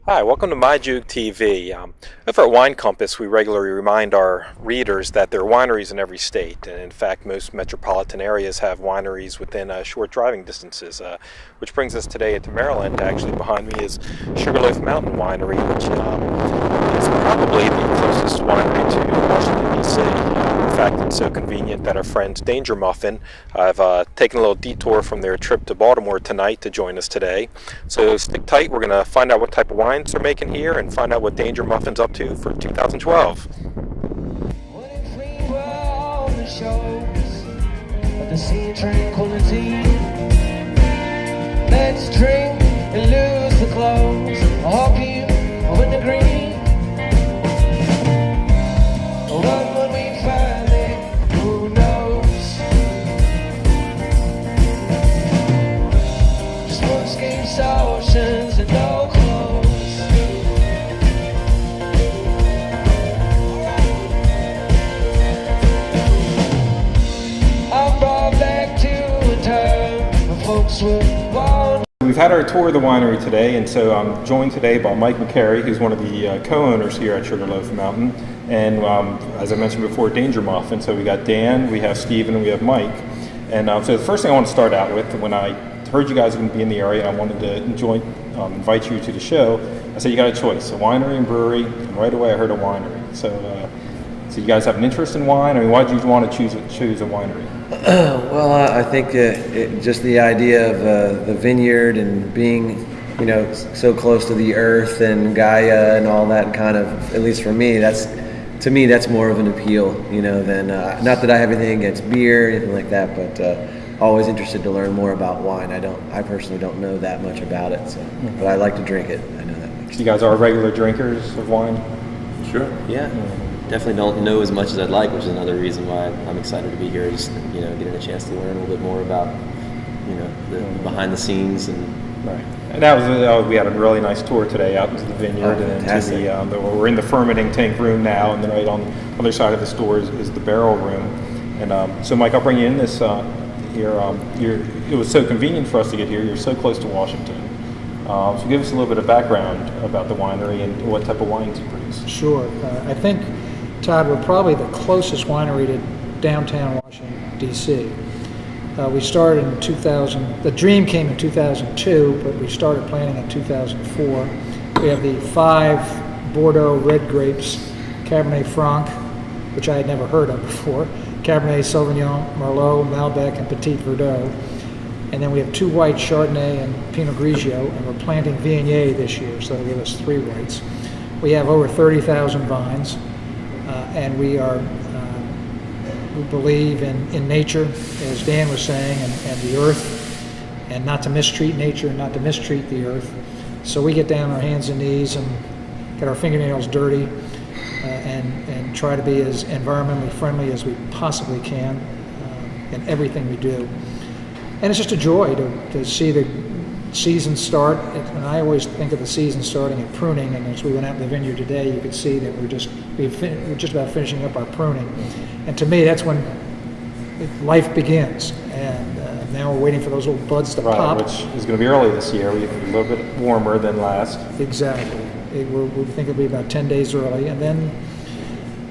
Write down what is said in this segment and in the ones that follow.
Hi, welcome to MyJoogTV. Over at Wine Compass, we regularly remind our readers that there are wineries in every state, and in fact, most metropolitan areas have wineries within short driving distances. Which brings us today to Maryland. Actually, behind me is Sugarloaf Mountain Winery, which is probably the closest winery to Washington D.C. In fact, it's so convenient that our friends Dangermuffin have taken a little detour from their trip to Baltimore tonight to join us today. So stick tight. We're going to find out what type of wines they're making here and find out what Dangermuffin's up to for 2012. Let's drink and lose the clothes. I hope you win the green. But when we find it, who knows? Just Moonscapes, oceans, and no clothes. I'm brought back to a time when folks were born. We've had our tour of the winery today, and so I'm joined today by Mike McCary, who's one of the co-owners here at Sugarloaf Mountain, and as I mentioned before, Dangermuffin. So we got Dan, we have Steven, and we have Mike. And so the first thing I want to start out with, when I heard you guys were going to be in the area, I wanted to invite you to the show. I said you got a choice, a winery and brewery, and right away I heard a winery. So you guys have an interest in wine? I mean, why did you want to choose a winery? Well, I think just the idea of the vineyard and being, so close to the earth and Gaia and all that kind of, at least for me, to me that's more of an appeal, than not that I have anything against beer or anything like that, but always interested to learn more about wine. I personally don't know that much about it, so but I like to drink it. I know that much. You guys are regular drinkers of wine? Sure. Yeah. Definitely don't know as much as I'd like, which is another reason why I'm excited to be here. Just getting a chance to learn a little bit more about the behind the scenes and. Right. And that was we had a really nice tour today out into the vineyard and into we're in the fermenting tank room now, and then right on the other side of the store is the barrel room. And so Mike, I'll bring you in this here. It was so convenient for us to get here. You're so close to Washington. So give us a little bit of background about the winery and what type of wines you produce. Sure. I think, Todd, we're probably the closest winery to downtown Washington, D.C. We started in 2000. The dream came in 2002, but we started planting in 2004. We have the 5 Bordeaux red grapes, Cabernet Franc, which I had never heard of before, Cabernet Sauvignon, Merlot, Malbec, and Petite Verdot. And then we have 2 white Chardonnay and Pinot Grigio, and we're planting Viognier this year, so that'll give us 3 whites. We have over 30,000 vines, and we believe in nature, as Dan was saying, and the earth, and not to mistreat nature and not to mistreat the earth. So we get down on our hands and knees and get our fingernails dirty and try to be as environmentally friendly as we possibly can in everything we do. And it's just a joy to see the season start. And I always think of the season starting at pruning. And as we went out in the vineyard today, you could see that we're just about finishing up our pruning. And to me, that's when life begins. And now we're waiting for those little buds to pop. Which is going to be early this year. We're a little bit warmer than last. Exactly. We think it'll be about 10 days early. And then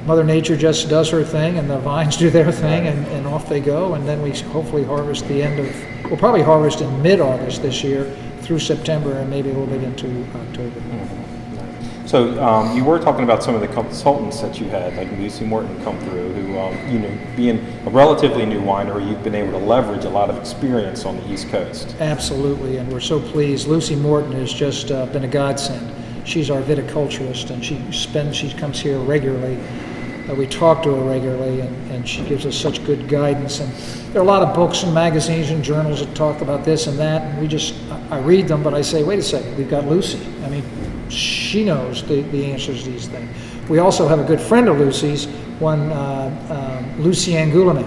Mother Nature just does her thing, and the vines do their thing, and off they go. And then we hopefully harvest we'll probably harvest in mid-August this year through September and maybe a little bit into October. So you were talking about some of the consultants that you had, like Lucie Morton, come through, who, being a relatively new winery, you've been able to leverage a lot of experience on the East Coast. Absolutely, and we're so pleased. Lucie Morton has just been a godsend. She's our viticulturist, and she comes here regularly. We talk to her regularly, and she gives us such good guidance. And there are a lot of books and magazines and journals that talk about this and that. And I read them, but I say, wait a second, we've got Lucie. I mean, she knows the answers to these things. We also have a good friend of Lucie's, one Lucien Goulinet.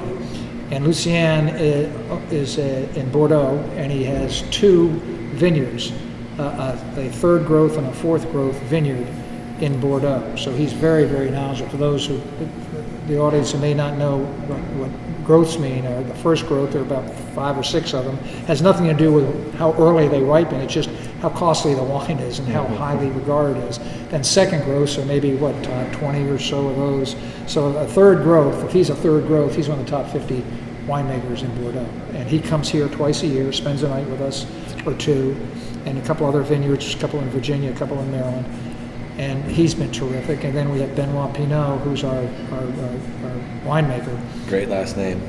And Lucien is in Bordeaux, and he has 2 vineyards, a 3rd growth and a 4th growth vineyard in Bordeaux. So he's very, very knowledgeable. For those who the audience who may not know what growths mean, or the first growth, there are about 5 or 6 of them, has nothing to do with how early they ripen. It's just how costly the wine is and how highly regarded it is. Then second growths are maybe, 20 or so of those. So a third growth, if he's a third growth, he's one of the top 50 winemakers in Bordeaux. And he comes here twice a year, spends a night with us or 2, and a couple other vineyards, a couple in Virginia, a couple in Maryland. And he's been terrific. And then we have Benoit Pinot, who's our winemaker. Great last name.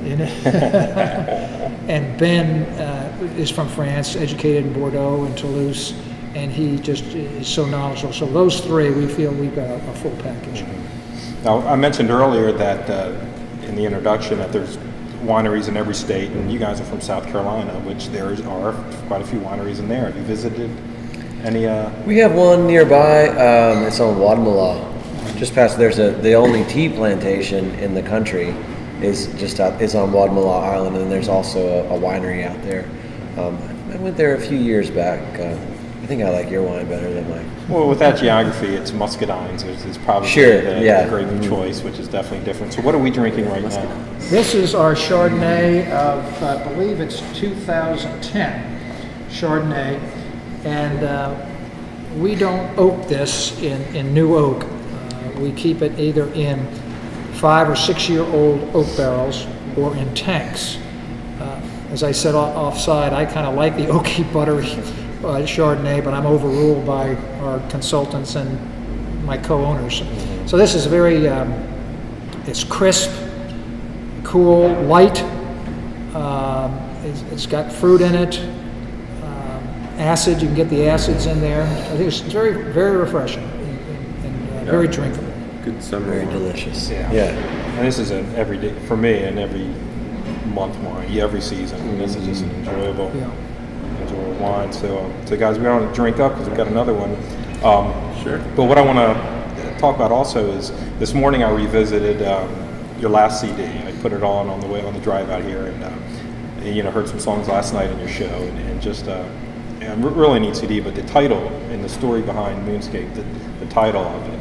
And Ben is from France, educated in Bordeaux and Toulouse, and he just is so knowledgeable. So those 3, we feel we've got a full package. Now, I mentioned earlier that in the introduction that there's wineries in every state, and you guys are from South Carolina, which there are quite a few wineries in there. Have you visited any? We have one nearby. It's on Wadmalaw, just past. There's the only tea plantation in the country is on Wadmalaw Island, and there's also a winery out there. I went there a few years back. I think I like your wine better than mine. Well, with that geography, it's muscadines. It's probably the grape choice, which is definitely different. So what are we drinking right now? This is our Chardonnay of, I believe it's 2010 Chardonnay, and we don't oak this in new oak. We keep it either in 5 or 6 year old oak barrels or in tanks. As I said offside, I kind of like the oaky, buttery Chardonnay, but I'm overruled by our consultants and my co-owners. So this is very, it's crisp, cool, light. It's got fruit in it, acid. You can get the acids in there. I think it's very, very refreshing and very drinkable. Good summer. Very delicious. Yeah. And this is an everyday for me, and every month wine, every season. And this is just an enjoyable wine. So guys, we want to drink up because we've got another one. Sure. But what I want to talk about also is this morning I revisited your last CD. I put it on the way on the drive out here, and heard some songs last night in your show, and just really neat CD. But the title and the story behind Moonscape, the title of it.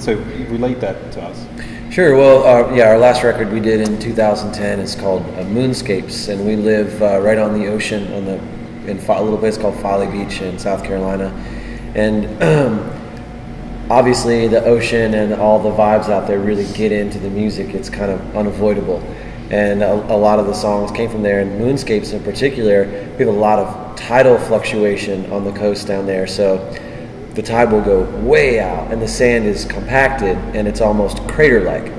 So relate that to us. Sure. Well, our last record we did in 2010 is called Moonscapes, and we live right on the ocean in a little place called Folly Beach in South Carolina, and obviously the ocean and all the vibes out there really get into the music. It's kind of unavoidable, and a lot of the songs came from there. And Moonscapes in particular, we have a lot of tidal fluctuation on the coast down there, so the tide will go way out and the sand is compacted and it's almost crater-like.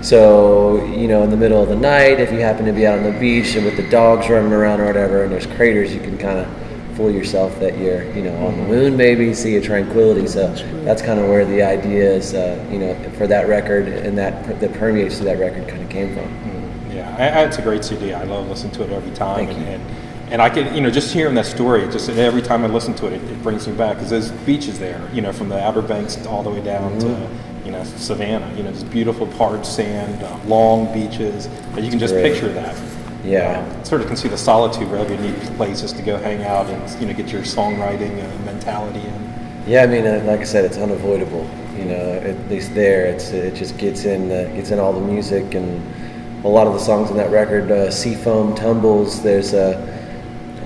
So, in the middle of the night, if you happen to be out on the beach and with the dogs running around or whatever, and there's craters, you can kind of fool yourself that you're, on the moon maybe, see a tranquility. So that's kind of where the idea is, for that record, and that permeates to that record kind of came from. Yeah, it's a great CD. I love listening to it every time. And I can, just hearing that story, just every time I listen to it, it brings me back, because there's beaches there, from the Outer Banks all the way down to, Savannah, just beautiful hard sand, long beaches, and you can just picture that. Yeah. Sort of can see the solitude, really neat places to go hang out and, get your songwriting mentality in. Yeah, I mean, like I said, it's unavoidable, at least there, it just gets in all the music, and a lot of the songs on that record, Seafoam Tumbles, there's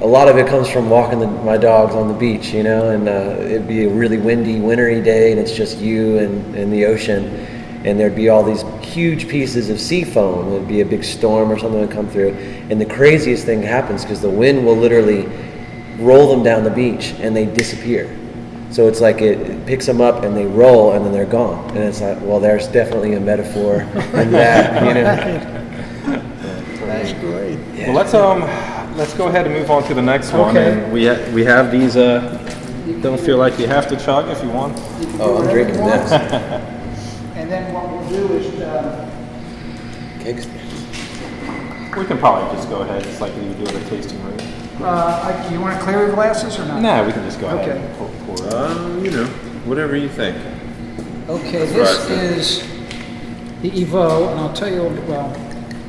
a lot of it comes from walking my dogs on the beach, and it'd be a really windy, wintry day, and it's just you and the ocean, and there'd be all these huge pieces of sea foam. There'd be a big storm or something would come through, and the craziest thing happens because the wind will literally roll them down the beach, and they disappear. So it's like it picks them up, and they roll, and then they're gone. And it's like, well, there's definitely a metaphor in that, That's great. Yeah. Well, let's go ahead and move on to the next one. Okay. And we have these. Don't feel like you have to chug if you want. Oh, I'm drinking this. And then what we'll do is, Cakes. We can probably just go ahead, just like we would do at a tasting room. you want to clear your glasses or not? No, we can just go ahead Okay. and pour it. Whatever you think. Okay, this is the Evo, and I'll tell you,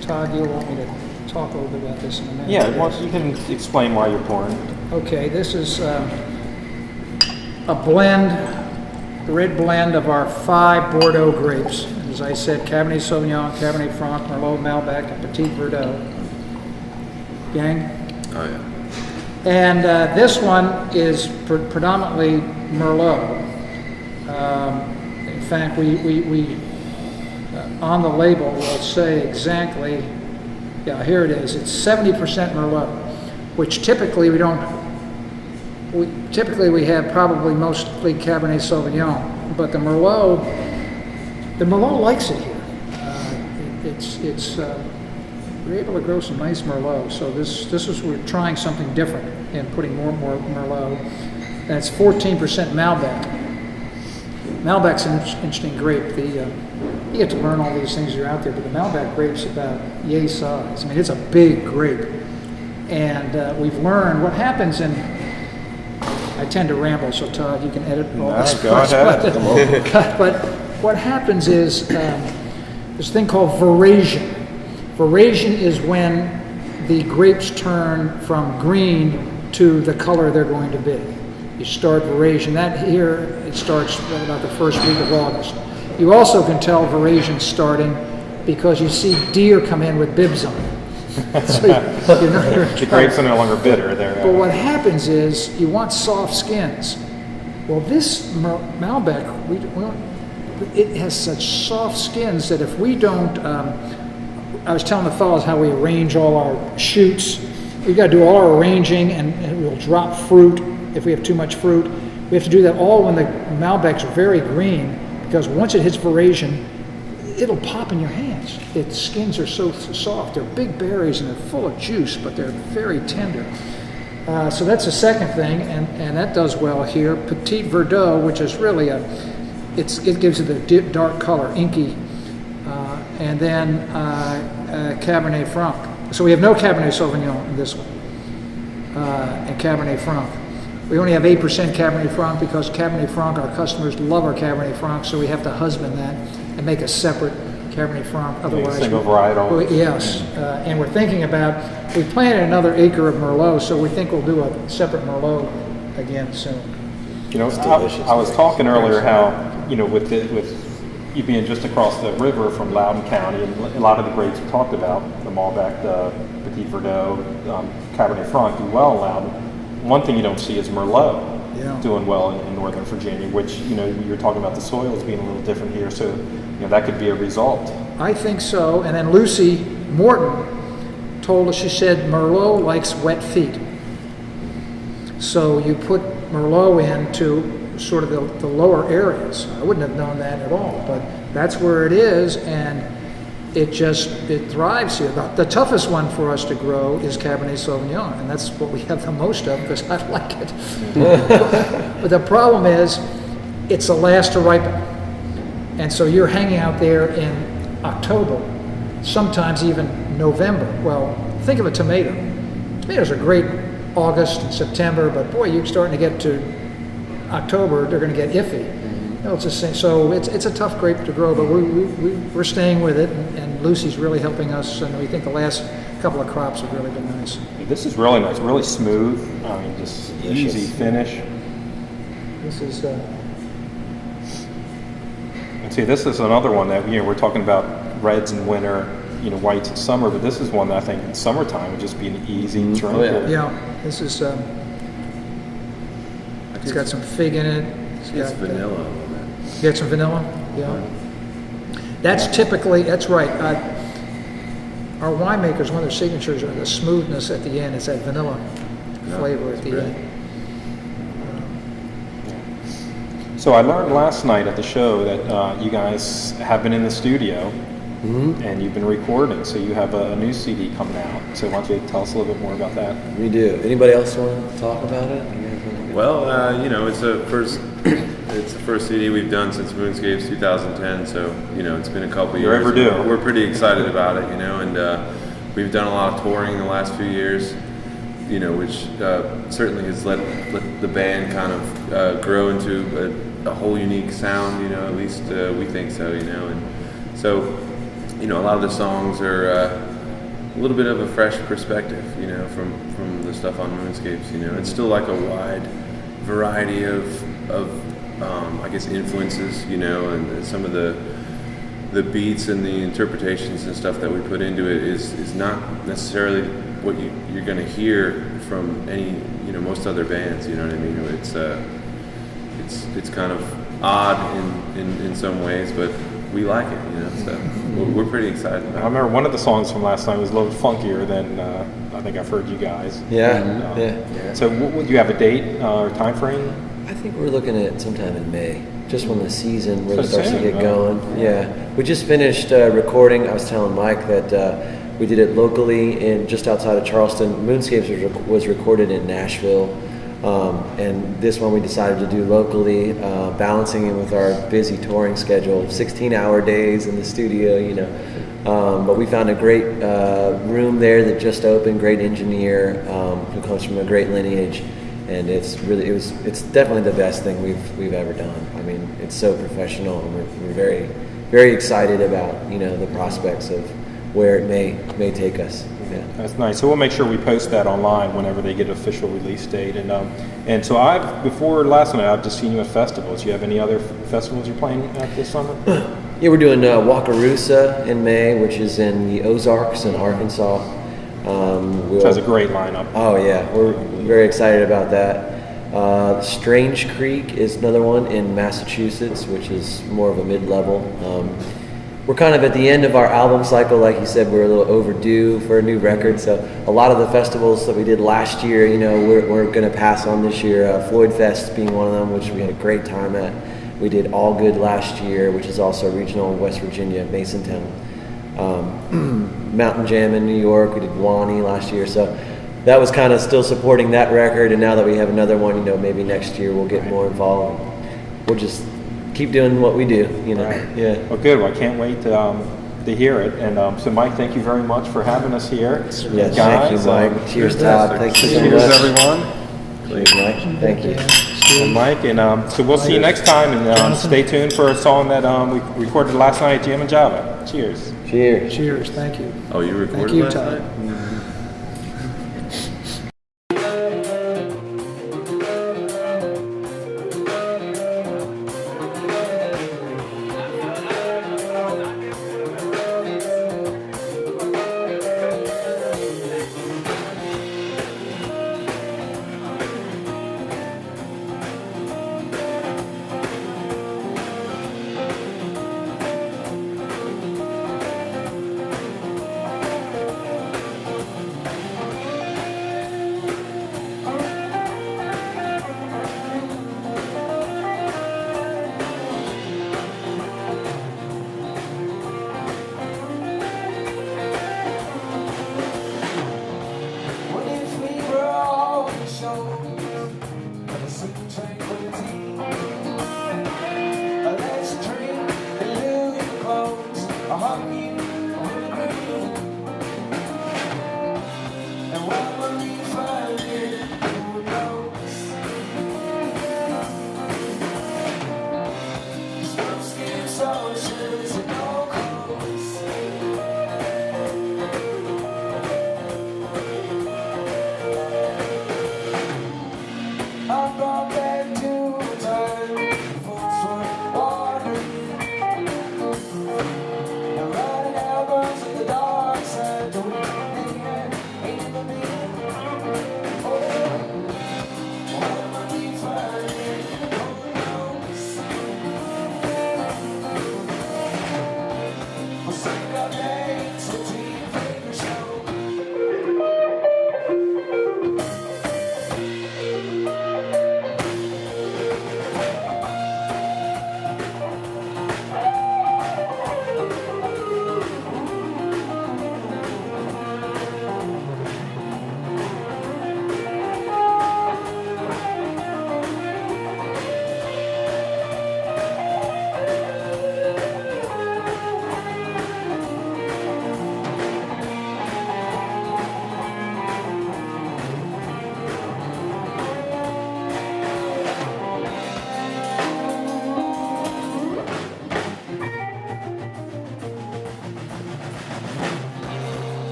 Todd, you'll want me to talk a little bit about this in a minute. Yeah, once you can explain why you're pouring. Okay, this is a blend, the red blend of our 5 Bordeaux grapes. There's as I said, Cabernet Sauvignon, Cabernet Franc, Merlot, Malbec, and Petite Verdot. Gang? Oh yeah. And this one is predominantly Merlot. In fact, we on the label will say exactly, yeah, here it is. It's 70% Merlot, which typically we don't. Typically we have probably mostly Cabernet Sauvignon, but the Merlot likes it here. We're able to grow some nice Merlot. So this is we're trying something different and putting more Merlot. And it's 14% Malbec. Malbec's an interesting grape. You get to learn all these things as you're out there, but the Malbec grape's about yay size. I mean, it's a big grape. And we've learned what happens in. I tend to ramble, so Todd, you can edit all this. Go ahead. But what happens is this thing called veraison. Veraison is when the grapes turn from green to the color they're going to be. You start veraison. That here, it starts about the first week of August. You also can tell veraison starting because you see deer come in with bibs on. So the grapes are no longer bitter. But what happens is you want soft skins. Well, this Malbec, it has such soft skins that if we don't, I was telling the fellows how we arrange all our shoots. We got to do all our arranging, and we'll drop fruit if we have too much fruit. We have to do that all when the Malbec's very green, because once it hits veraison, it'll pop in your hands. Its skins are so soft. They're big berries and they're full of juice, but they're very tender. So that's the second thing, and that does well here. Petite Verdot, which is really it gives it a dark color, inky, and then Cabernet Franc. So we have no Cabernet Sauvignon in this one, and Cabernet Franc. We only have 8% Cabernet Franc because Cabernet Franc, our customers love our Cabernet Franc, so we have to husband that and make a separate Cabernet Franc. Otherwise, single varietal. Yes, and we're thinking about, we planted another acre of Merlot, so we think we'll do a separate Merlot again soon. You know, I was talking earlier how, you know, with you being just across the river from Loudoun County, and a lot of the grapes we talked about, the Malbec, the Petite Verdot, Cabernet Franc do well in Loudoun. One thing you don't see is Merlot doing well in Northern Virginia, which, you know, you're talking about the soils being a little different here, so, you know, that could be a result. I think so. And then Lucie Morton told us, she said Merlot likes wet feet. So you put Merlot into sort of the lower areas. I wouldn't have known that at all, but that's where it is, and it thrives here. The toughest one for us to grow is Cabernet Sauvignon, and that's what we have the most of because I like it. But the problem is, it's the last to ripen. And so you're hanging out there in October, sometimes even November. Well, think of a tomato. Tomatoes are great August and September, but boy, you're starting to get to October, they're going to get iffy. You know, it's the same. So it's a tough grape to grow, but we're staying with it, and Lucie's really helping us, and we think the last couple of crops have really been nice. This is really nice, really smooth. I mean, just easy finish. This is. And see, this is another one that, you know, we're talking about reds in winter, you know, whites in summer, but this is one that I think in summertime would just be an easy drink. Oh, yeah. Yeah, this is. It's got some fig in it. It's vanilla. You got some vanilla? Yeah. That's typically, that's right. Our winemakers, one of their signatures are the smoothness at the end. It's that vanilla flavor at the end. So I learned last night at the show that you guys have been in the studio and you've been recording. So you have a new CD coming out. So why don't you tell us a little bit more about that? We do. Anybody else want to talk about it? Well, you know, it's the first CD we've done since Moonscapes 2010. So, you know, it's been a couple years. Overdue. We're pretty excited about it, you know, and we've done a lot of touring in the last few years, you know, which certainly has let the band kind of grow into a whole unique sound, you know, at least we think so, you know, and so, you know, a lot of the songs are a little bit of a fresh perspective, you know, from the stuff on Moonscapes, you know. It's still like a wide variety of I guess influences, you know, and some of the the beats and the interpretations and stuff that we put into it is not necessarily what you're going to hear from any, most other bands. You know what I mean? It's kind of odd in some ways, but we like it. So we're pretty excited about it. I remember one of the songs from last night was a little funkier than I think I've heard you guys. Yeah. So would you have a date or time frame? I think we're looking at sometime in May, just when the season really So starts to soon, get going. Yeah, we just finished recording. I was telling Mike that we did it locally in just outside of Charleston. Moonscapes was recorded in Nashville, and this one we decided to do locally, balancing it with our busy touring schedule, 16-hour days in the studio, But we found a great room there that just opened, great engineer who comes from a great lineage. And it's definitely the best thing we've ever done. I mean, it's so professional, and we're very, very excited about the prospects of where it may take us. Yeah. That's nice. So we'll make sure we post that online whenever they get an official release date. And so before last night, I've just seen you at festivals. Do you have any other festivals you're playing at this summer? Yeah, we're doing Wakarusa in May, which is in the Ozarks in Arkansas. Which has a great lineup. Oh yeah, we're very excited about that. Strange Creek is another one in Massachusetts, which is more of a mid-level. We're kind of at the end of our album cycle. Like you said, we're a little overdue for a new record. So a lot of the festivals that we did last year, we're going to pass on this year. Floyd Fest being one of them, which we had a great time at. We did All Good last year, which is also regional in West Virginia, Masontown. Mountain Jam in New York. We did Wani last year. So that was kind of still supporting that record. And now that we have another one, maybe next year we'll get more involved. We'll just keep doing what we do, Right. Yeah. Well, good. Well, I can't wait to hear it. And so, Mike, thank you very much for having us here. Yeah, guys, thank you, Mike. Cheers, Todd. Thank you so cheers, much. everyone. Cheers, Mike. Thank you. And Mike, and so we'll see you next time. And stay tuned for a song that we recorded last night at Jam and Java. Cheers. Cheers. Cheers. Thank you. Oh, you recorded Thank you, last Todd. night?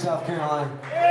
South Carolina.